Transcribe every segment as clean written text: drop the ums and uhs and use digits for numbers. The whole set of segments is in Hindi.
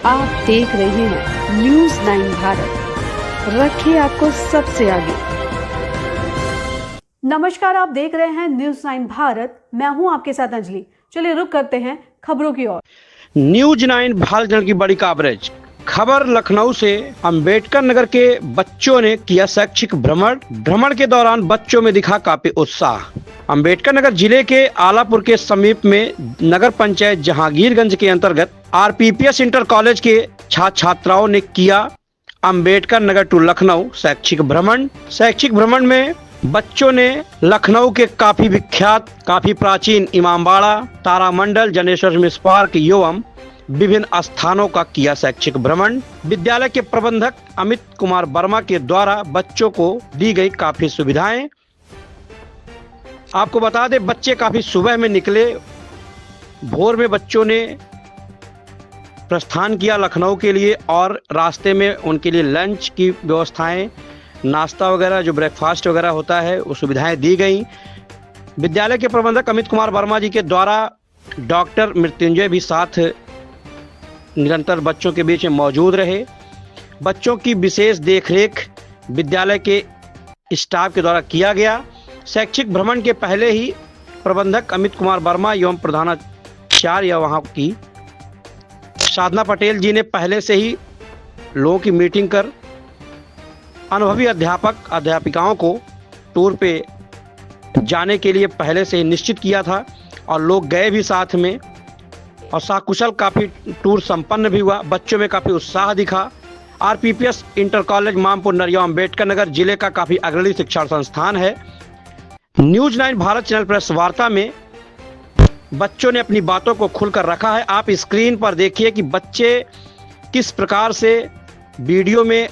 आप देख रहे हैं न्यूज़ 9 भारत, रखिए आपको सबसे आगे। नमस्कार, आप देख रहे हैं न्यूज़ 9 भारत, मैं हूं आपके साथ अंजलि। चलिए रुक करते हैं खबरों की ओर। न्यूज़ 9 भारत की बड़ी कवरेज। खबर लखनऊ से। अंबेडकर नगर के बच्चों ने किया शैक्षिक भ्रमण के दौरान बच्चों में दिखा काफी उत्साह। अंबेडकर नगर जिले के आलापुर के समीप में नगर पंचायत जहांगीरगंज के अंतर्गत आरपीपीएस इंटर कॉलेज के छात्र छात्राओं ने किया अंबेडकर नगर टू लखनऊ शैक्षिक भ्रमण में बच्चों ने लखनऊ के काफी विख्यात, काफी प्राचीन इमामबाड़ा, तारामंडल, जनेश्वर मिस पार्क एवं विभिन्न स्थानों का किया शैक्षिक भ्रमण। विद्यालय के प्रबंधक अमित कुमार वर्मा के द्वारा बच्चों को दी गई काफी सुविधाएं। आपको बता दें, बच्चे काफी सुबह में निकले, भोर में बच्चों ने प्रस्थान किया लखनऊ के लिए और रास्ते में उनके लिए लंच की व्यवस्थाएं, नाश्ता वगैरह जो ब्रेकफास्ट वगैरह होता है वो सुविधाएं दी गई। विद्यालय के प्रबंधक अमित कुमार वर्मा जी के द्वारा डॉक्टर मृत्युंजय भी साथ निरंतर बच्चों के बीच में मौजूद रहे। बच्चों की विशेष देखरेख विद्यालय के स्टाफ के द्वारा किया गया। शैक्षिक भ्रमण के पहले ही प्रबंधक अमित कुमार वर्मा एवं प्रधानाचार्य वहाँ की साधना पटेल जी ने पहले से ही लोगों की मीटिंग कर अनुभवी अध्यापक अध्यापिकाओं को टूर पे जाने के लिए पहले से ही निश्चित किया था और लोग गए भी साथ में और साकुशल काफ़ी टूर संपन्न भी हुआ। बच्चों में काफ़ी उत्साह दिखा। आरपीपीएस इंटर कॉलेज मामपुर नरिया अंबेडकर नगर जिले का काफ़ी अग्रणी शिक्षण संस्थान है। न्यूज़ 9 भारत चैनल प्रेस वार्ता में बच्चों ने अपनी बातों को खुलकर रखा है। आप स्क्रीन पर देखिए कि बच्चे किस प्रकार से वीडियो में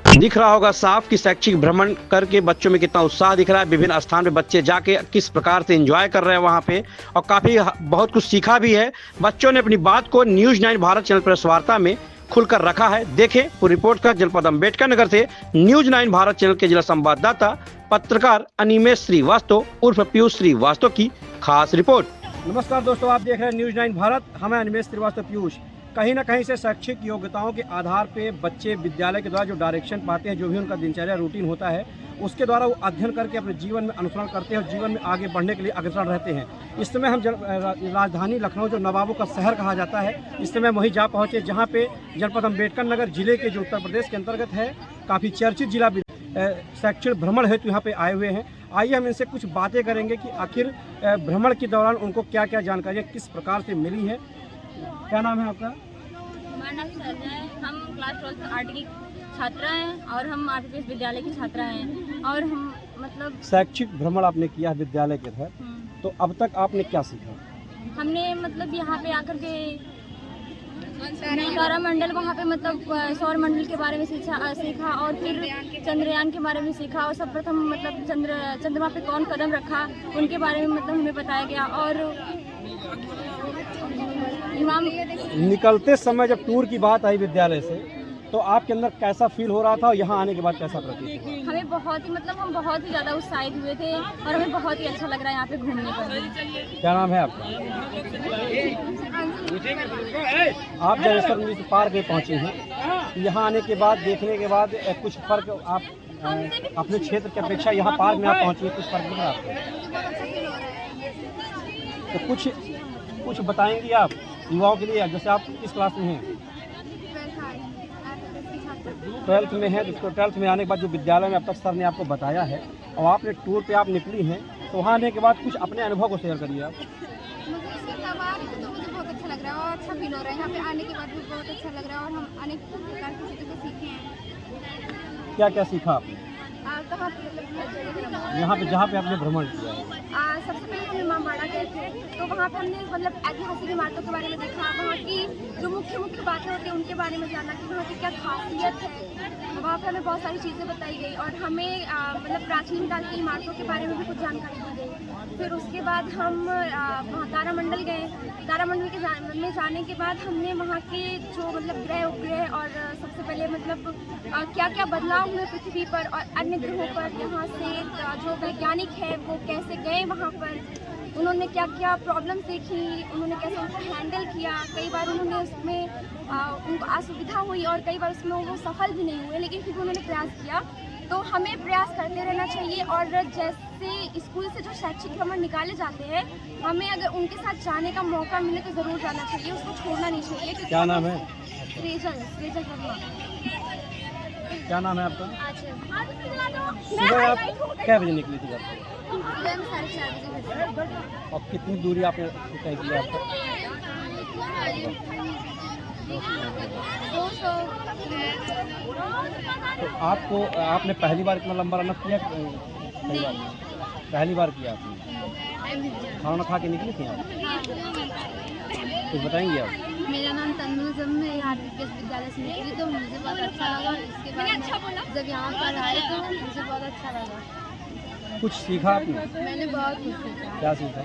दिख रहा होगा साफ कि शैक्षिक भ्रमण करके बच्चों में कितना उत्साह दिख रहा है। विभिन्न स्थान पे बच्चे जाके किस प्रकार से एंजॉय कर रहे हैं वहाँ पे और काफ़ी बहुत कुछ सीखा भी है। बच्चों ने अपनी बात को न्यूज़ 9 भारत चैनल प्रेस वार्ता में खुलकर रखा है। देखें पूरी रिपोर्ट का जनपद अंबेडकर नगर से न्यूज़ 9 भारत चैनल के जिला संवाददाता पत्रकार अनिमेश श्रीवास्तव उर्फ पीयूष श्रीवास्तव की खास रिपोर्ट। नमस्कार दोस्तों, आप देख रहे हैं न्यूज़ 9 भारत। हमें अनिमेश श्रीवास्तव पीयूष। कहीं ना कहीं से शैक्षिक योग्यताओं के आधार पे बच्चे विद्यालय के द्वारा जो डायरेक्शन पाते हैं, जो भी उनका दिनचर्या रूटीन होता है, उसके द्वारा वो अध्ययन करके अपने जीवन में अनुसरण करते हैं और जीवन में आगे बढ़ने के लिए अग्रसर रहते हैं। इस समय हम राजधानी लखनऊ जो नवाबों का शहर कहा जाता है, इस समय वहीं जा पहुँचे जहाँ पे जनपद अम्बेडकर नगर जिले के जो उत्तर प्रदेश के अंतर्गत है, काफ़ी चर्चित जिला शैक्षिक भ्रमण हेतु यहाँ पे आए हुए हैं। आइए हम इनसे कुछ बातें करेंगे कि आखिर भ्रमण के दौरान उनको क्या क्या जानकारियाँ किस प्रकार से मिली है। क्या नाम है आपका? हमारा नाम सरजा है। हम क्लास 12 आर्ट की छात्रा हैं और हम आरपीपीएस विद्यालय की छात्रा हैं और हम मतलब शैक्षिक भ्रमण आपने किया है विद्यालय के तहत, तो अब तक आपने क्या सीखा? हमने मतलब यहाँ पे आकर के तारामंडल वहाँ पे मतलब सौर मंडल के बारे में सीखा और फिर चंद्रयान के बारे में सीखा और सर्वप्रथम मतलब चंद्रमा पे कौन कदम रखा उनके बारे में मतलब हमें बताया गया। और निकलते समय जब टूर की बात आई विद्यालय से, तो आपके अंदर कैसा फील हो रहा था और यहाँ आने के बाद कैसा प्रतीत हुआ? हमें बहुत ही मतलब हम बहुत ही ज़्यादा उत्साहित हुए थे और हमें बहुत ही अच्छा लग रहा है यहाँ पे घूमने पर। क्या नाम है आपका? आप जनेश्वर मिस पार्क में पहुँचे हैं, यहाँ आने के बाद देखने के बाद कुछ फर्क आप अपने क्षेत्र की अपेक्षा यहाँ पार्क में आप पहुँचे, कुछ फर्क दिख रहा है? तो कुछ बताएंगी आप युवाओं के लिए, जैसे आप किस क्लास में हैं? 12th में है। तो 12th में आने के बाद जो विद्यालय में अब तक सर ने आपको बताया है और आपने टूर पे आप निकली हैं, तो वहाँ आने के बाद कुछ अपने अनुभव को शेयर करिए आप। मुझे बहुत अच्छा लग रहा है और अच्छा फील हो रहा है। यहाँ पे आने के बाद भी बहुत अच्छा लग रहा है और हम अनेक प्रकार की चीज़ें सीखे हैं। क्या क्या सीखा आपने यहाँ पे जहाँ पे आपने भ्रमण किया? सबसे पहले हम इमामबाड़ा गए थे, तो वहाँ पे हमने मतलब ऐतिहासिक इमारतों के बारे में देखा, वहाँ की जो मुख्य बातें होती हैं उनके बारे में जाना कि वहाँ की क्या खासियत है। वहाँ पे हमें बहुत सारी चीज़ें बताई गई और हमें मतलब प्राचीन काल की इमारतों के बारे में भी कुछ जानकारी दी गई। फिर उसके बाद हम वहाँ तारामंडल गए। तारामंडल में जाने के बाद हमने वहाँ के जो मतलब ग्रह उपग्रह और सबसे पहले मतलब क्या क्या बदलाव हुए पृथ्वी पर और अन्य ग्रहों पर, यहाँ से जो वैज्ञानिक है वो कैसे गए वहाँ पर, उन्होंने क्या क्या प्रॉब्लम्स देखी, उन्होंने कैसे उनको हैंडल किया। कई बार उन्होंने उसमें उनको असुविधा हुई और कई बार उसमें वो सफल भी नहीं हुए, लेकिन फिर भी उन्होंने प्रयास किया। तो हमें प्रयास करते रहना चाहिए और जैसे स्कूल से जो शैक्षिक भ्रमण निकाले जाते हैं, हमें अगर उनके साथ जाने का मौका मिले तो ज़रूर जाना चाहिए, उसको छोड़ना नहीं चाहिए। क्योंकि क्या नाम है? रेजल वर्मा। क्या नाम है आपका? मैं सुबह आप highlight क्या बजे निकली थी घर से? सुबह में 4:30 बजे। और कितनी दूरी आपने तय की आपको? 200। तो आपने पहली बार इतना लंबा रन किया? कई बार पहली बार किया आपने? खाना खा के निकली थी आप? कुछ बताएंगे आप? मेरा नाम तन्मय, जब मैं यहाँ विद्यालय से निकली तो मुझे बहुत अच्छा लगा। इसके बाद जब यहाँ पर आए तो मुझे बहुत अच्छा लगा। कुछ सीखा आपने? मैंने बहुत कुछ सीखा। क्या सीखा?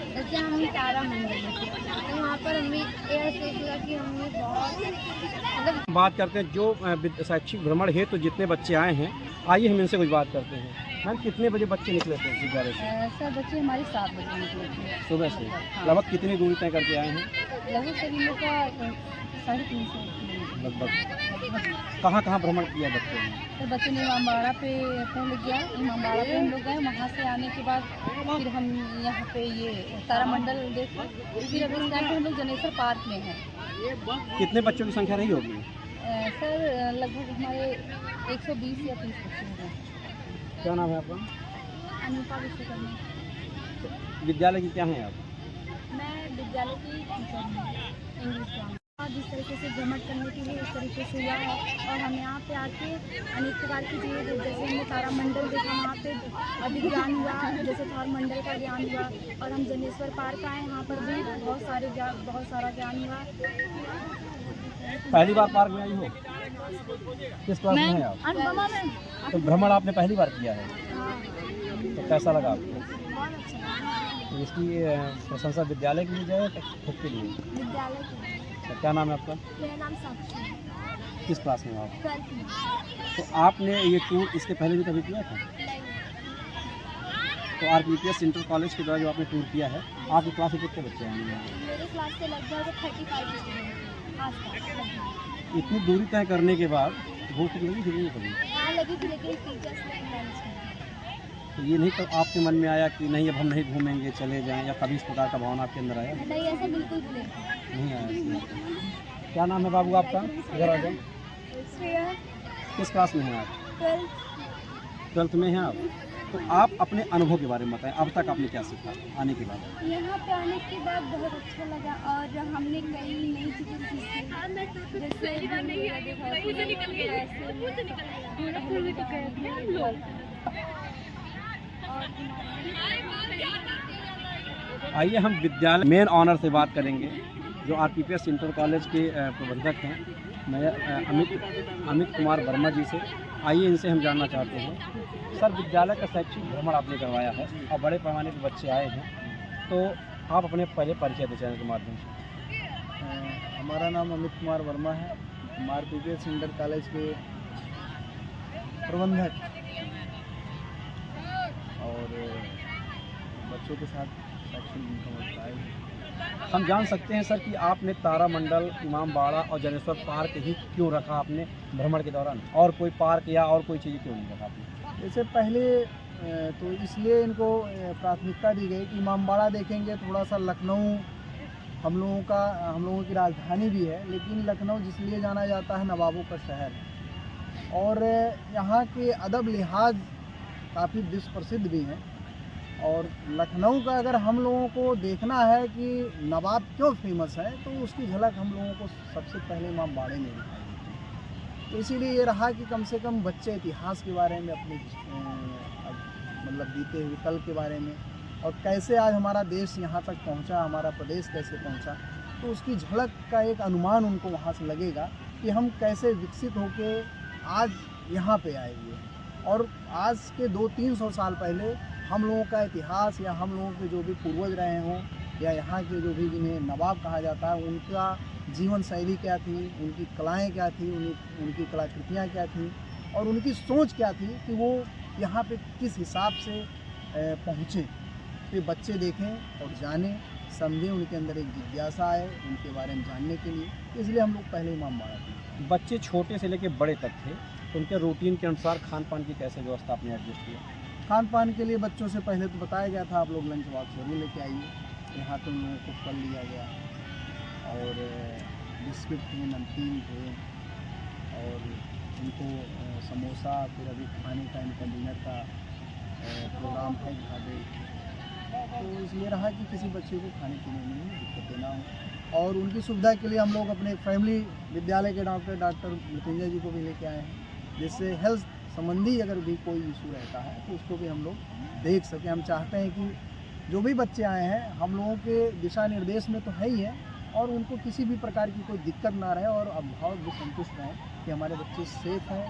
जैसे हम तारा मंडल में थे तो वहाँ पर हमें यह सीखा कि हमने बहुत मतलब बात करते हैं जो शैक्षिक भ्रमण हेतु तो जितने बच्चे आए हैं, आइए हम इनसे कुछ बात करते हैं। मैम, कितने बजे बच्चे निकले थे विद्यालय से? सर बच्चे हमारे 7 बजे निकले थे सुबह से। लगभग कितनी दूरी तय करके आए हैं? लगभग सभी लोग का 350 किलोमीटर। लगभग कहाँ कहाँ भ्रमण किया बच्चों ने? तो बच्चों ने इमामबाड़ा पे पहुँच गया, इमामबाड़ा पे हम लोग गए। वहाँ से आने के बाद फिर हम यहाँ पे ये तारामंडल देखे। फिर अभी इस टाइम पे हम लोग जनेश्वर पार्क में हैं। कितने बच्चों की संख्या रही होगी? सर लगभग हमारे 120 या 30 बच्चे हैं। क्या नाम है आपका? अनुपा विश्वकर्मा। विद्यालय की क्या हैं आप? मैं विद्यालय की टीचर हूँ, इंग्लिश क्लास। जिस तरीके से भ्रमण करने के लिए इस तरीके से हुआ है और हम यहाँ पे आके अनेक प्रकार की चीज़ें, जैसे हमने तारामंडल देखा, वहाँ पे अधिक ज्ञान हुआ, जैसे तारामंडल का ज्ञान हुआ। और हम जनेश्वर पार्क आए, यहाँ पर भी बहुत सारा ज्ञान हुआ। पहली बार पार्क में आई हो? किस क्लास में है आप? अनुपमा में। तो भ्रमण आपने पहली बार किया है, हाँ, तो कैसा लगा आपको? बहुत अच्छा लगा। तो इसकी प्रशंसा विद्यालय के लिए जाए या खुद के लिए? विद्यालय की। तो क्या नाम है आपका? मेरा नाम साक्षी है। किस क्लास में हो आप? 12th में। तो आपने ये टूर इसके पहले भी कभी किया था? तो RPPS इंटर कॉलेज के द्वारा जो आपने टूर किया है, आपकी क्लास में कितने बच्चे आएंगे? मेरे क्लास से लगभग 35 स्टूडेंट आसपास। इतनी दूरी तय करने के बाद भूख लगी थी नहीं कभी? हाँ लगी थी, लेकिन टीचर्स ने मैनेज किया। तो ये नहीं तो आपके मन में आया कि नहीं अब हम नहीं घूमेंगे चले जाएं, या कभी इस प्रकार का भावना आपके अंदर आया? नहीं, ऐसा बिल्कुल भी नहीं। नहीं आया इसमें। क्या नाम है बाबू आपका? इधर आ जाओ। श्रेया, किस क्लास में हैं आप? 12th। 12th में हैं आप। तो आप अपने अनुभव के बारे में बताएं, अब तक आपने क्या सीखा आने के बाद? यहाँ पे आने के बाद बहुत अच्छा लगा और हमने कई नई चीज़ें सीखी, आइए हम विद्यालय मेन ऑनर से बात करेंगे, जो RPPS इंटर कॉलेज के प्रबंधक हैं, मैं अमित कुमार वर्मा जी से। आइए इनसे हम जानना चाहते हैं। सर, विद्यालय का शैक्षिक भ्रमण आपने करवाया है और बड़े पैमाने पर बच्चे आए हैं, तो आप अपने पहले परिचय दें चैनल के माध्यम से। हमारा नाम अमित कुमार वर्मा है। हम RPPS इंटर कॉलेज के प्रबंधक और बच्चों के साथ शैक्षिक भ्रमण आए हैं। हम जान सकते हैं सर कि आपने तारामंडल, इमामबाड़ा और जनेश्वर पार्क ही क्यों रखा आपने भ्रमण के दौरान, और कोई पार्क या और कोई चीज़ क्यों नहीं रखा आपने? जैसे पहले तो इसलिए इनको प्राथमिकता दी गई कि इमामबाड़ा देखेंगे, थोड़ा सा लखनऊ हम लोगों की राजधानी भी है, लेकिन लखनऊ जिसलिए जाना जाता है नवाबों का शहर है और यहाँ के अदब लिहाज काफ़ी विश्व प्रसिद्ध भी हैं। और लखनऊ का अगर हम लोगों को देखना है कि नवाब क्यों फेमस है, तो उसकी झलक हम लोगों को सबसे पहले इमामबाड़े में दिखाई देती है। तो इसीलिए ये रहा कि कम से कम बच्चे इतिहास के बारे में अपने मतलब बीते हुए कल के बारे में, और कैसे आज हमारा देश यहाँ तक पहुँचा, हमारा प्रदेश कैसे पहुँचा, तो उसकी झलक का एक अनुमान उनको वहाँ से लगेगा कि हम कैसे विकसित होके आज यहाँ पे आए हुए। और आज के 200-300 साल पहले हम लोगों का इतिहास या हम लोगों के जो भी पूर्वज रहे हों या यहाँ के जो भी जिन्हें नवाब कहा जाता है, उनका जीवन शैली क्या थी, उनकी कलाएँ क्या थी, उनकी कलाकृतियाँ क्या थी और उनकी सोच क्या थी कि वो यहाँ पे किस हिसाब से पहुँचे। तो ये बच्चे देखें और जानें, समझें, उनके अंदर एक जिज्ञासा आए उनके बारे में जानने के लिए, इसलिए हम लोग पहले इमामबाड़ा थे। बच्चे छोटे से लेकर बड़े तक थे, तो उनके रूटीन के अनुसार खान पान की कैसे व्यवस्था आपने एडजस्ट किया? खान पान के लिए बच्चों से पहले तो बताया गया था आप लोग लंच बॉक्स जरूर लेके आइए। यहाँ तो उन लोगों को फल लिया गया और बिस्किट थे, नमकीन थे और उनको समोसा, फिर अभी खाने का इनका डिनर का प्रोग्राम है यहाँ पे, तो इसलिए रहा कि किसी बच्चे को खाने पीने में दिक्कतें ना हो। और उनकी सुविधा के लिए हम लोग अपने फैमिली विद्यालय के डॉक्टर मृत्युंजय जी को भी लेके आए हैं, जिससे हेल्थ संबंधी अगर भी कोई इशू रहता है तो उसको भी हम लोग देख सकें। हम चाहते हैं कि जो भी बच्चे आए हैं हम लोगों के दिशा निर्देश में तो है ही है, और उनको किसी भी प्रकार की कोई दिक्कत ना रहे और अभिभावक भी संतुष्ट रहें कि हमारे बच्चे सेफ हैं,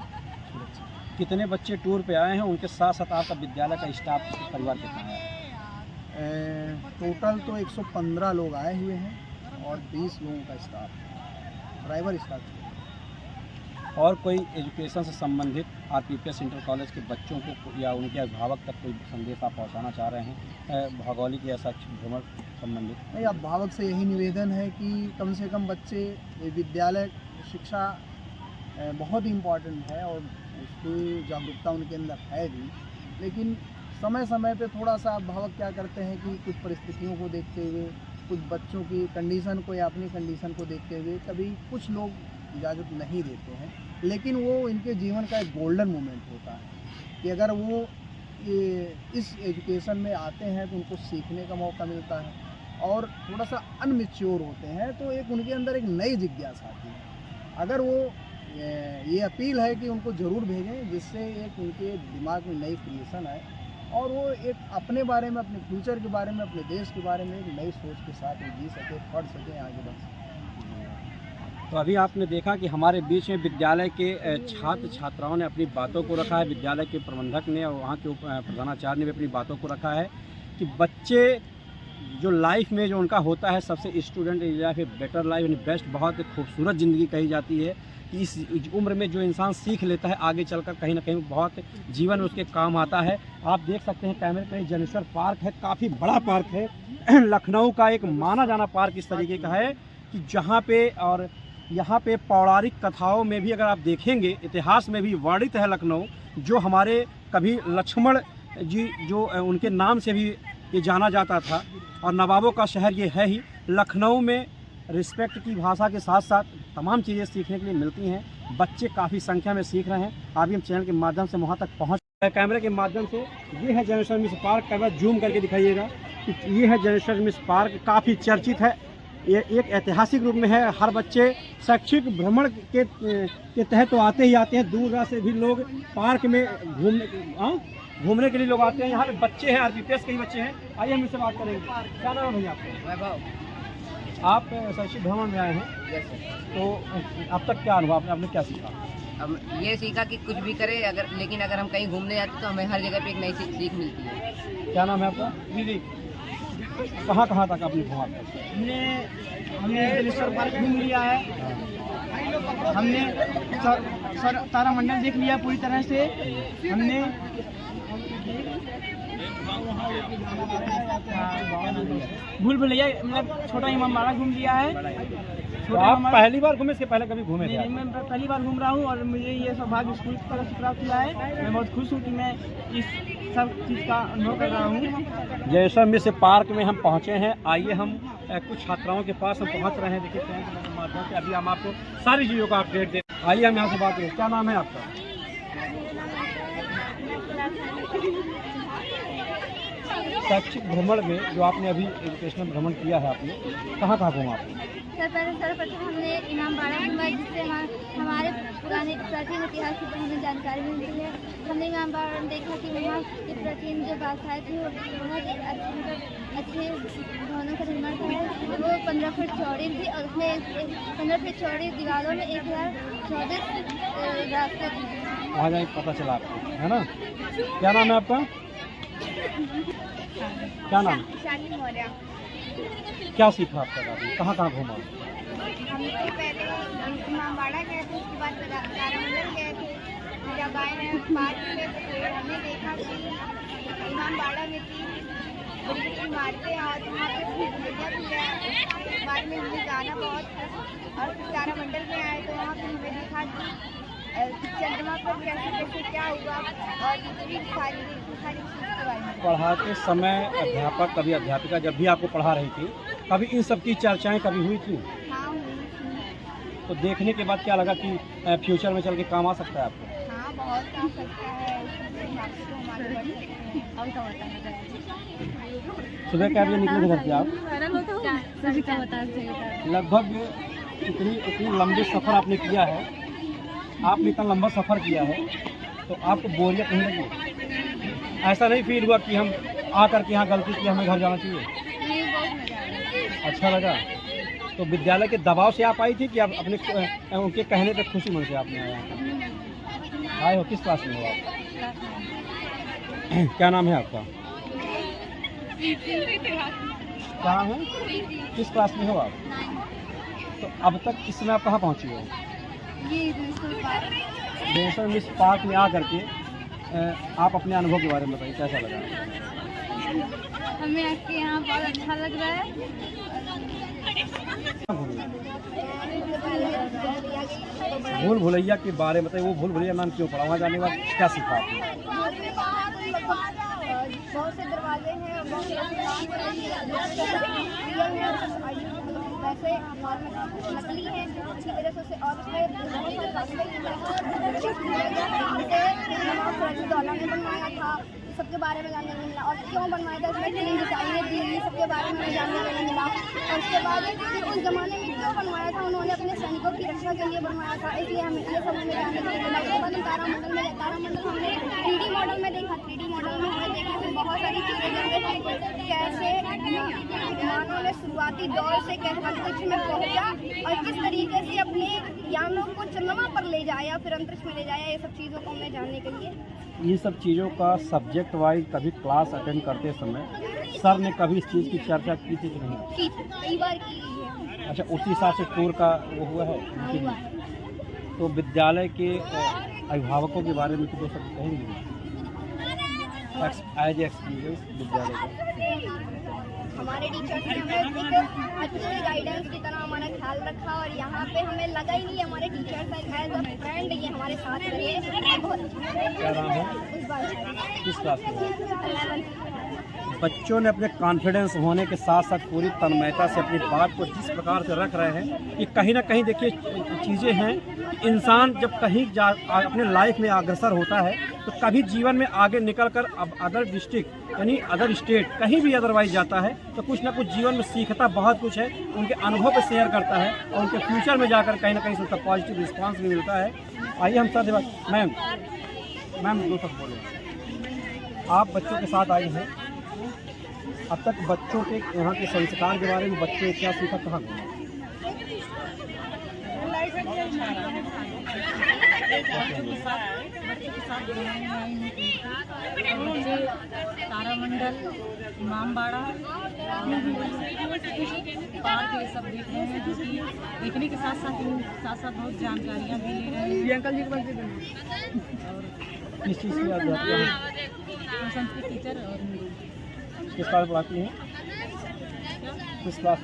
सुरक्षित। कितने बच्चे टूर पे आए हैं, उनके साथ साथ आपका विद्यालय का स्टाफ परिवार कितना है? टोटल तो 115 लोग आए हुए हैं और 20 लोगों का स्टाफ, ड्राइवर स्टाफ। और कोई एजुकेशन से संबंधित आरपीपीएस इंटर कॉलेज के बच्चों को या उनके अभिभावक तक कोई संदेश आप पहुंचाना चाह रहे हैं भौगोलिक या शैक्षिक भ्रमण संबंधित? नहीं, अभिभावक से यही निवेदन है कि कम से कम बच्चे विद्यालय शिक्षा बहुत ही इम्पॉर्टेंट है और उसकी जागरूकता उनके अंदर है भी, लेकिन समय समय पे थोड़ा सा अभिभावक क्या करते हैं कि कुछ परिस्थितियों को देखते हुए, कुछ बच्चों की कंडीशन को या अपनी कंडीशन को देखते हुए कभी कुछ लोग इजाज़त नहीं देते हैं, लेकिन वो इनके जीवन का एक गोल्डन मोमेंट होता है कि अगर वो इस एजुकेशन में आते हैं तो उनको सीखने का मौका मिलता है और थोड़ा सा अनमेच्योर होते हैं तो एक उनके अंदर एक नई जिज्ञासा आती है। अगर वो ये अपील है कि उनको ज़रूर भेजें, जिससे एक उनके दिमाग में नई क्रिएशन आए और वो एक अपने बारे में, अपने फ्यूचर के बारे में, अपने देश के बारे में एक नई सोच के साथ वो जी सके, पढ़ सकें, आगे बढ़ सकें। तो अभी आपने देखा कि हमारे बीच में विद्यालय के छात्र छात्राओं ने अपनी बातों को रखा है, विद्यालय के प्रबंधक ने और वहाँ के प्रधानाचार्य ने भी अपनी बातों को रखा है कि बच्चे जो लाइफ में जो उनका होता है सबसे स्टूडेंट लाइफ बेटर लाइफ यानी बेस्ट, बहुत खूबसूरत ज़िंदगी कही जाती है कि इस उम्र में जो इंसान सीख लेता है आगे चलकर कहीं ना कहीं बहुत जीवन में उसके काम आता है। आप देख सकते हैं कैमरे में जनेश्वर पार्क है, काफ़ी बड़ा पार्क है, लखनऊ का एक माना जाना पार्क इस तरीके का है कि जहाँ पे और यहाँ पे पौराणिक कथाओं में भी अगर आप देखेंगे, इतिहास में भी वर्णित है लखनऊ, जो हमारे कभी लक्ष्मण जी जो उनके नाम से भी ये जाना जाता था और नवाबों का शहर ये है ही। लखनऊ में रिस्पेक्ट की भाषा के साथ साथ तमाम चीज़ें सीखने के लिए मिलती हैं, बच्चे काफ़ी संख्या में सीख रहे हैं। अभी हम चैनल के माध्यम से वहाँ तक पहुँच कैमरे के माध्यम से। ये है Janeshwar Mishra park, camera zoom करके दिखाइएगा कि ये है जनेश्वर मिश्र पार्क, काफ़ी चर्चित है, ये एक ऐतिहासिक रूप में है। हर बच्चे शैक्षिक भ्रमण के तहत तो आते ही आते हैं, दूर से भी लोग पार्क में घूमने के लिए लोग आते हैं। यहाँ पे बच्चे हैं, आरपीपीएस के ही बच्चे हैं। आइए हम इससे बात करेंगे। क्या नाम है भैया आपका? आप शैक्षिक भ्रमण में आए हैं, तो अब तक क्या अनुभव आपने क्या सीखा? अब ये सीखा कि कुछ भी करे लेकिन अगर हम कहीं घूमने जाते तो हमें हर जगह पे एक नई सीख मिलती है। क्या नाम है आपका? दीदी, कहाँ तक आपने घुमा? हमने जलेश्वर पार्क घूम लिया है, हमने तारामंडल देख लिया पूरी तरह से, हमने भूल भुलैया मतलब छोटा इमामबाड़ा घूम लिया है। तो आप पहली बार घूमे, इसके पहले कभी घूमे थे? नहीं, मैं पहली बार घूम रहा हूँ और मुझे ये सौभाग्य स्कूल की तरफ से प्राप्त हुआ है। मैं बहुत खुश हूँ कि मैं इस सब चीज़ का अनुभव कर रहा हूँ। जनेश्वर मिश्र पार्क में हम पहुँचे हैं। आइए हम कुछ छात्राओं के पास हम पहुँच रहे हैं, देखिए कैमरे के माध्यम से अभी हम आपको सारी चीज़ों का अपडेट दें। आइए हम यहाँ से बात करें। क्या नाम है आपका? शैक्षिक भ्रमण में जो आपने अभी एजुकेशनल भ्रमण किया है, आपने कहाँ घूमा आपने? सर्वप्रथम हमने इमामबाड़ा घूमा, जिससे हमारे पुराने प्राचीन इतिहास की हमें जानकारी मिलती है। हमने इमामबाड़ा में देखा कि वहाँ की प्राचीन जो बादशाह थी वो बहुत अच्छे भवनों का निर्माण किया है। वो 15 फीट चौड़ी थी और उसमें 15 फीट चौड़ी दीवारों में 1024 रास्ते थे। वहाँ जाए पता चला आपको, है ना? क्या नाम है आपका? क्या नाम? शाली मौर्य। क्या सीखा आपका? कहाँ घूमा? हम तो पहले इमामबाड़ा गए थे, उसके बाद तारामंडल गए थे। जब आए हैं पार्क में तो हमने देखा कि इमामबाड़ा में 3 बड़ी बड़ी इमारतें हैं और वहाँ पे भूमिका भी है। बाद में हमें जाना बहुत और फिर तारामंडल में आए तो वहाँ पे हमें देखा कि चंद्रमा पर कैसे कैसे क्या हुआ और भी सारी चीज़ के बारे में। पढ़ाते समय अध्यापक कभी अध्यापिका जब भी आपको पढ़ा रही थी, कभी इन सब की चर्चाएं कभी हुई थी? हाँ हुई। तो देखने के बाद क्या लगा कि फ्यूचर में चल के काम आ सकता है आपको? हाँ बहुत काम सकता है, इसके हिसाब से हम आगे बढ़ सकते हैं। और क्या बताना सुबह क्या बजे निकले थे घर से आप? सभी क्या बता चाहिए। लगभग इतनी लंबी सफ़र आपने किया है, आपने इतना लंबा सफ़र किया है, तो आपको बोरियत नहीं लगी? ऐसा नहीं फील हुआ कि हम आकर के यहाँ गलती की, हमें घर जाना चाहिए? नहीं, बहुत मजा आया। अच्छा लगा। तो विद्यालय के दबाव से आप आई थी कि आप अपने उनके कहने पे खुशी मन से आपने आए हो? किस क्लास में हो आप? क्या नाम है आपका? क्या नाम है? किस क्लास में हो आप? तो अब तक इस समय आप कहाँ पहुँची हो? नेशनल मिस पार्क में आकर के आप अपने अनुभव के बारे में बताइए, कैसा लगा? हमें आपके यहाँ बहुत अच्छा लग रहा है। भूल भुलैया के बारे में बताइए, वो भूल भुलैया नाम क्यों पड़ा, वहाँ जाने के बाद क्या सीखा आपने? बहुत से दरवाजे हैं, बहुत वैसे नकली है अच्छी तरह से और उसमें डॉलर ने बनवाया था, सबके बारे में जानने को मिला और क्यों बनवाया था, उसमें तीन डिजाइनें दी, सबके बारे में जानने को मिला। और उसके बाद फिर उस ज़माने में क्यों बनवाया था, उन्होंने अपने सैनिकों की रक्षा के लिए बनवाया था, इसलिए हमें ये सब हमें जानने को मिला। उसके बाद हम तारामंडल हमने 3D मॉडल में देखा। 3D मॉडल में हमें देखने में बहुत सारी चीज़ें जैसे कैसे मानव ने शुरुआती दौर से कैसे अंतरिक्ष में पहुंचा और किस तरीके से अपने यानों को चंद्रमा पर ले जाया, फिर अंतरिक्ष में ले जाया, ये सब चीज़ों को हमें जानने के लिए। ये सब चीज़ों का सब्जेक्ट वाइज कभी क्लास अटेंड करते समय सर ने कभी इस चीज़ की चर्चा की थी कि नहीं? की थी, कई बार की है। अच्छा, उसी हिसाब से टूर का वो हुआ है? तो विद्यालय के अभिभावकों के बारे में तो दो शब्द कहेंगे एज एक्सपीरियंस विद्यालय का? हमारे टीचर्स ने हमें एक अच्छे गाइडेंस की तरह हमारा ख्याल रखा और यहाँ पे हमें लगा ही नहीं हमारे टीचर्स एज अ फ्रेंड ये हमारे साथ रहे, बहुत अच्छा। क्या नाम है? इस बार किस क्लास में? 11th। बच्चों ने अपने कॉन्फिडेंस होने के साथ साथ पूरी तन्मयता से अपनी बात को जिस प्रकार से रख रहे हैं, ये कहीं ना कहीं देखिए चीज़ें हैं कि इंसान जब कहीं अपने लाइफ में अग्रसर होता है तो कभी जीवन में आगे निकल कर अब अदर डिस्ट्रिक्ट यानी अदर स्टेट कहीं भी अदरवाइज जाता है तो कुछ ना कुछ जीवन में सीखता बहुत कुछ है, उनके अनुभव पर शेयर करता है और उनके फ्यूचर में जाकर कहीं ना कहीं से उसका पॉजिटिव रिस्पांस भी मिलता है। आइए हम सर मैम दो सब बोले, आप बच्चों के साथ आई हैं, अब तक बच्चों के यहाँ के संस्कार के बारे में बच्चे क्या सीखा, कहाँ घूमा? तारामंडल, इमामबाड़ा पार्क ये सब देख रहे हैं, जो कि देखने के साथ साथ बहुत जानकारियाँ भी ले रहे हैं। ये अंकल जी के पास किस चीज़ की याद है? संस्कृत टीचर और किस क्लास पढ़ाती हैं? किस क्लास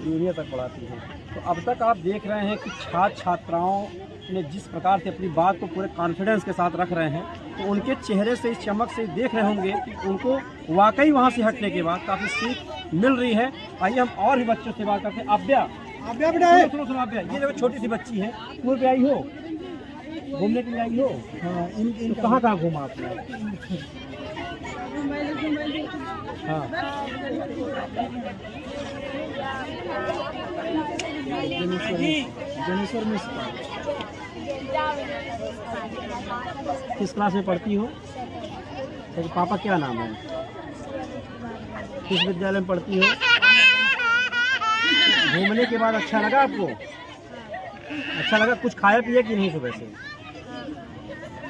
जूनियर तक पढ़ाती हैं। तो अब तक आप देख रहे हैं कि छात्र छात्राओं ने जिस प्रकार से अपनी बात को पूरे कॉन्फिडेंस के साथ रख रहे हैं, तो उनके चेहरे से इस चमक से देख रहे होंगे कि उनको वाकई वहाँ से हटने के बाद काफ़ी सीख मिल रही है। आइए हम और भी बच्चों से बात करते हैं। अभ्या बेटा, सुनो अभ्या, ये जो छोटी सी बच्ची है, टूर पे आई हो, घूमने के लिए आई हो? हाँ, इन कहाँ घूमा आपने? हाँ, जनेश्वर मिस किस क्लास में पढ़ती हो? तो पापा क्या नाम है? किस विद्यालय में पढ़ती हो? घूमने के बाद अच्छा लगा आपको? अच्छा लगा। कुछ खाया पिया कि नहीं सुबह से?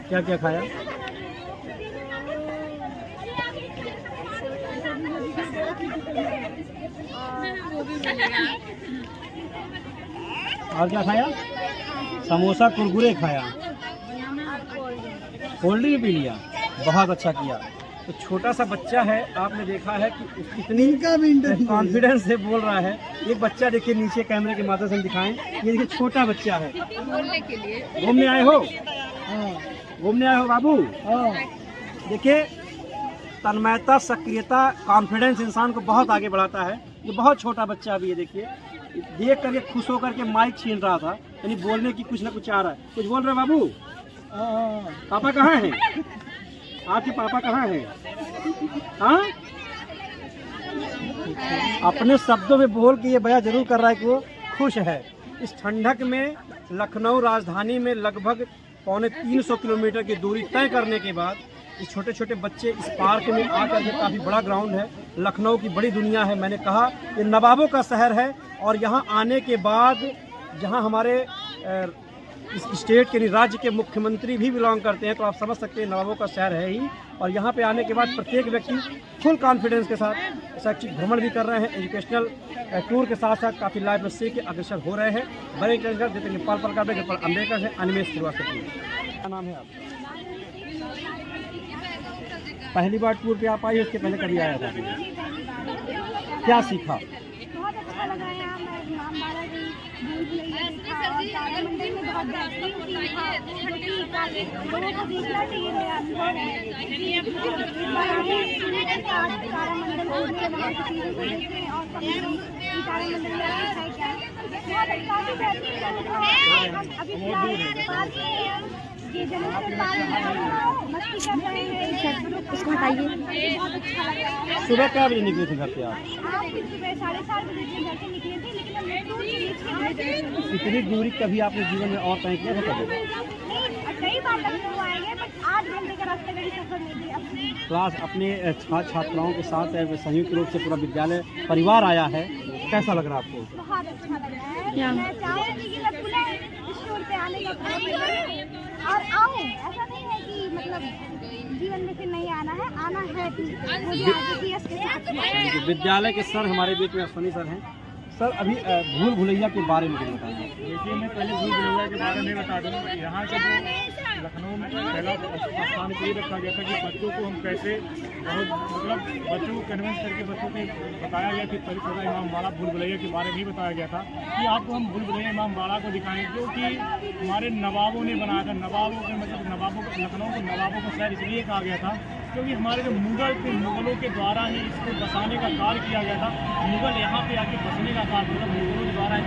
क्या क्या खाया? और क्या खाया? समोसा कुरकुरे खाया, कोल्ड ड्रिंक पी लिया। बहुत अच्छा किया। तो छोटा सा बच्चा है, आपने देखा है कि कितनी कॉन्फिडेंस से बोल रहा है। एक बच्चा देखिए नीचे कैमरे के माध्यम से हम दिखाएं, ये देखिए छोटा बच्चा है। बोलने के लिए घूमने आए हो? घूमने आए हो बाबू? देखिए तन्मयता, सक्रियता, कॉन्फिडेंस इंसान को बहुत आगे बढ़ाता है। ये बहुत छोटा बच्चा भी है, देखिए देख करके खुश होकर के माइक छीन रहा था, यानी बोलने की कुछ ना कुछ आ रहा है। कुछ बोल रहे बाबू? पापा कहाँ हैं? आपके पापा कहाँ हैं? हाँ, अपने शब्दों में बोल के ये बयां जरूर कर रहा है कि वो खुश है। इस ठंडक में लखनऊ राजधानी में लगभग 350 किलोमीटर की दूरी तय करने के बाद ये छोटे छोटे बच्चे इस पार्क में आकर के, काफ़ी बड़ा ग्राउंड है, लखनऊ की बड़ी दुनिया है। मैंने कहा ये नवाबों का शहर है और यहाँ आने के बाद जहाँ हमारे इस स्टेट के राज्य के मुख्यमंत्री भी बिलोंग करते हैं, तो आप समझ सकते हैं नवाबों का शहर है ही। और यहाँ पे आने के बाद प्रत्येक व्यक्ति फुल कॉन्फिडेंस के साथ शैक्षिक भ्रमण भी कर रहे हैं, एजुकेशनल टूर के साथ साथ काफ़ी लाइफ से के अग्रसर हो रहे हैं। बड़े देते नेपाल प्रकार में नेपाल अम्बेडकर है। अनिमेश श्रीवास्तव। क्या नाम है आप? पहली बार टूर पे आप आई, उसके पहले कभी आया था? क्या सीखा? बहुत अच्छा लगा यहाँ। मैं इमामबाड़ा गई, देखा और तारामंडल में बहुत बेहतरीन सीखा, जो कि लोगों को देखना चाहिए। मेरा अनुभव है तारामंडल घूमने, वहाँ की चीज़ों को देखें और समझें तारामंडल में अच्छा है क्या। बहुत अच्छा, काफ़ी बेहतरीन अनुभव। अभी फिलहाल ये जनरल पार्क मस्ती कर रहे हैं, उसको हटाइए। बहुत अच्छा लगा। सुबह क्या बजे निकले थे घर से आप? सुबह 7:30 बजे घर से निकले थे, लेकिन हम मेट्रो से नीचे गए थे। इतनी दूरी कभी आपने जीवन में और तय किया था कभी? कई बार लखनऊ आएंगे, बट 8 घंटे का रास्ते का सफर नहीं किया। क्लास अपने छात्राओं के साथ संयुक्त रूप से पूरा विद्यालय परिवार आया है, कैसा लग रहा है आपको? बहुत अच्छा लग रहा है। मैं चाहूँगी कि मैं खुले इस टूर पे आने का प्रयास और आऊँ। ऐसा नहीं है कि मतलब जीवन में फिर नहीं आना है, आना है। मुझे आगे की इसके साथ विद्यालय के सर हमारे बीच में अश्विनी सर हैं। सर अभी भूल भुलैया के बारे में बताएं। देखिए मैं पहले भूल भुलैया के बारे में बता दूँ। यहाँ का जो लखनऊ में पहला स्थान ये रखा गया था कि बच्चों को हम कैसे बहुत मतलब बच्चों को कन्विंस करके बच्चों को बताया गया कि परिसरा इमामबाड़ा भूल भुलैया के बारे में ही बताया गया था कि आपको हम भूल भुलैया इमामबाड़ा को दिखाएं, जो कि हमारे नवाबों ने बनाया था। नवाबों के मतलब नवाबों लखनऊ को नवाबों का शहर इसलिए कहा गया था क्योंकि हमारे जो मुगल थे, मुगलों के द्वारा ही इसको बसाने का कार्य किया गया था। मुगल यहाँ पे आके बसने का कार्य मतलब मुगलों के द्वारा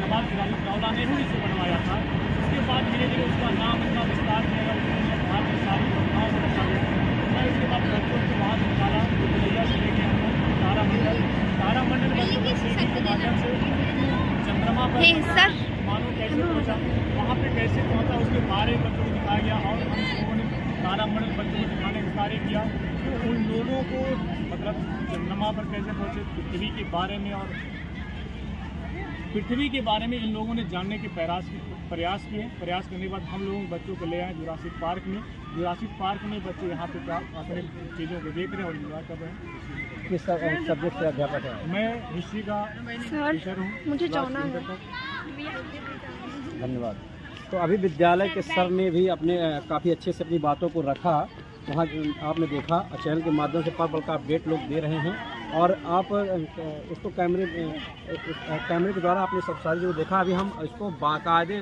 नवाब सिराजुद्दौला ने ही इसे बनवाया था। उसके बाद धीरे धीरे उसका नाम इतना विस्तार किया गया, वहाँ की सारी घटनाओं को रखा गया। मैं इसके बाद बच्चों को वहाँ से निकाला, भुलैया से लेके हम लोग तारामंडल बच्चों को सीढ़ी के माध्यम से चंद्रमा पर मानो कैसे पहुँचा, वहाँ पे कैसे पहुँचा, उसके बारे में बच्चों को दिखाया गया। और हम लोगों ने तारामंडल बच्चों को दिखाने का कार्य किया, तो उन लोगों को मतलब चंद्रमा पर कैसे पहुँचे, पृथ्वी के बारे में और पृथ्वी के बारे में इन लोगों ने जानने के प्रयास किए। प्रयास करने के बाद हम लोगों बच्चों को ले आए जुरासिक पार्क में। जुरासिक पार्क में बच्चे यहाँ पे अपने चीज़ों को देख रहे हैं और इंजॉय कर रहे हैं। किस सब्जेक्ट से अध्यापक है? मैं हिस्ट्री का टीचर हूँ। मुझे जाना है। धन्यवाद। तो अभी विद्यालय के सर ने भी अपने काफ़ी अच्छे से अपनी बातों को रखा। वहाँ आपने देखा चैनल के माध्यम से पल पल का अपडेट लोग दे रहे हैं और आप इसको कैमरे के द्वारा आपने सब सारी जो देखा। अभी हम इसको बाकायदे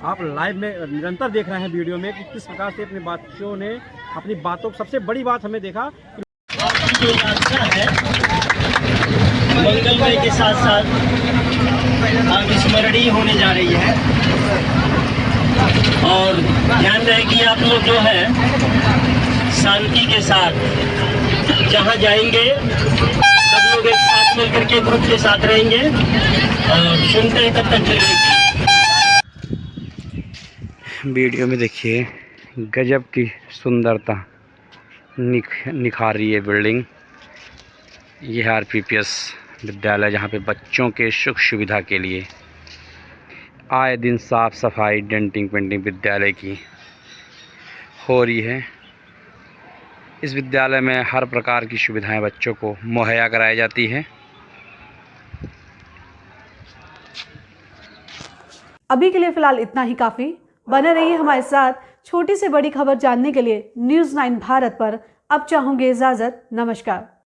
आप लाइव में निरंतर देख रहे हैं वीडियो में कि किस प्रकार से अपने बच्चों ने अपनी बातों। सबसे बड़ी बात हमें देखा मंगलमय के साथ साथ अविस्मरणीय होने जा रही है। और ध्यान रहे कि आप लोग जो है शांति के साथ जहाँ जाएंगे सब लोग एक साथ मिलकर के ग्रुप के साथ रहेंगे और सुनते हैं तब तक चलेंगे। वीडियो में देखिए गजब की सुंदरता निखार रही है बिल्डिंग। ये है RPPS विद्यालय, जहाँ पे बच्चों के सुख सुविधा के लिए आए दिन साफ सफाई डेंटिंग पेंटिंग विद्यालय की हो रही है। इस विद्यालय में हर प्रकार की सुविधाएं बच्चों को मुहैया कराई जाती है। अभी के लिए फ़िलहाल इतना ही काफ़ी। बने रहिए हमारे साथ छोटी से बड़ी खबर जानने के लिए न्यूज़ 9 भारत पर अब चाहूंगी इजाजत। नमस्कार।